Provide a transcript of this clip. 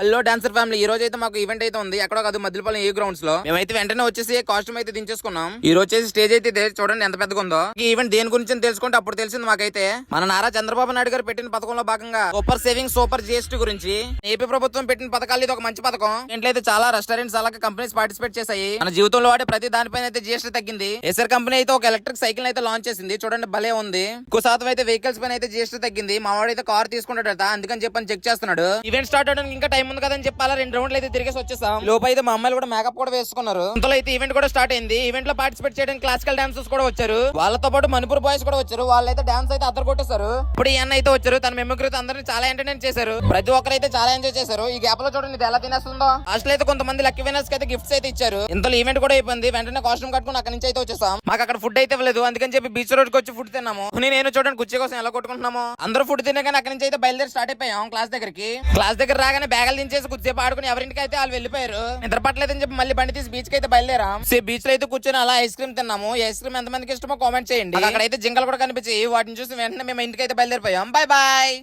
Hello dancer family, ఈ రోజు అయితే మాకు ఈవెంట్ అయితే ఉంది. ఎక్కడో కాదు, మధ్యపాలెం ఏ గ్రౌండ్స్ లో. మేమైతే వెంటనే వచ్చేసి కాస్ట్యూమ్ అయితే దించేసుకున్నాం. ఈ రోజు వచ్చేసి స్టేజ్ అయితే చూడండి ఎంత పెద్దగా ఉందో. ఈ ఈవెంట్ దేని గురించి తెలుసుకుంటే అప్పుడు తెలిసింది మాకైతే. మన నారా చంద్రబాబు నాయుడు గారు పెట్టిన పథకంలో భాగంగా సూపర్ సేవింగ్ సూపర్ జిఎస్టీ గురించి ఏపీ ప్రభుత్వం పెట్టిన పథకాలు ఇది ఒక మంచి పథకం. ఇంట్లో అయితే చాలా రెస్టారెంట్స్ అలాగే కంపెనీస్ పార్టిసిపేట్ చేశాయి. మన జీవితంలో వాడే ప్రతి దానిపైన అయితే జిఎస్టీ తగ్గింది. ఎస్ఆర్ కంపెనీ అయితే ఒక ఎలక్ట్రిక్ సైకిల్ అయితే లాంచ్ చేసింది. చూడండి భలే ఉంది. ఎక్కువ శాతం అయితే వెహికల్స్ పైన అయితే జిఎస్టీ తగ్గింది. మా వాడు అయితే కార్ తీసుకుంటాడట, అందుకని చెప్పని చెక్ చేస్తున్నాడు. ఈవెంట్ స్టార్ట్ అవడానికి ఇంకా టైం ఉంది కదని చెప్పాలా 2 రౌండ్లు అయితే తిరిగేసి వచ్చేసాం. లోపు అయితే మా అమ్మాయిలు కూడా మేకప్ కూడా వేసుకున్నారు. ఇంతలో అయితే ఈవెంట్ కూడా స్టార్ట్ అయింది. ఈవెంట్ లో పార్టిసిపేట్ చేయడానికి క్లాసికల్ డాన్సర్స్ కూడా వచ్చారు. వాళ్ళతో పాటు మణిపూర్ బాయ్స్ కూడా వచ్చారు. వాళ్ళైతే డాన్స్ అయితే అద్దరు కొట్టేశారు. ఇప్పుడు ఈ అన్న అయితే వచ్చారు. తన మెమొగ్రీతో అందరినీ చాలా ఎంటర్టైన్ చేశారు. ప్రతి ఒక్కరైతే చాలా ఎంజాయ్ చేశారు. ఈ గ్యాప్ లో చూడండి ఇది ఎలా తినేస్తుందో. అసలు అయితే కొంతమంది లక్కీ వినర్స్ కి అయితే గిఫ్ట్స్ అయితే ఇచ్చారు. ఇంతలో ఈవెంట్ కూడా అయిపోయింది. వెంటనే కాస్ట్యూమ్ కట్టుకుని అక్కడి నుంచి అయితే వచ్చేసాం. మాకు అక్కడ ఫుడ్ అయితే ఇవ్వలేదు, అందుకని చెప్పి బీచ్ రోడ్ కి వచ్చి ఫుడ్ తిన్నాము. నేను చూడండి కుర్చీ కోసం ఎలా కొట్టుకుంటున్నాము. అందరూ ఫుడ్ తినగానే అక్కడి నుంచి అయితే బయలుదేరి స్టార్ట్ అయిపోయాం క్లాస్ దగ్గరికి. క్లాస్ దగ్గర రాగానే బ్యాగులు దించేసి కుర్చీపు ఆడుకుని ఎవరింటికి అయితే వాళ్ళు వెళ్ళిపోయారు. నిద్ర పట్టలేదని చెప్పి మళ్ళీ బండి తీసి బీచ్ కి అయితే బయలుదేరాం. బీచ్ లో అయితే కూర్చొని అలా ఐస్ క్రీమ్ తిన్నాము. ఈ ఐస్ క్రీమ్ ఎంత మందికి ఇష్టమో కామెంట్ చేయండి. అక్కడైతే జింకలు కూడా కనిపించాయి. వాటిని చూసి వెంటనే మేము ఇంటికి అయితే బయలుదేరిపోయాం. Bye bye.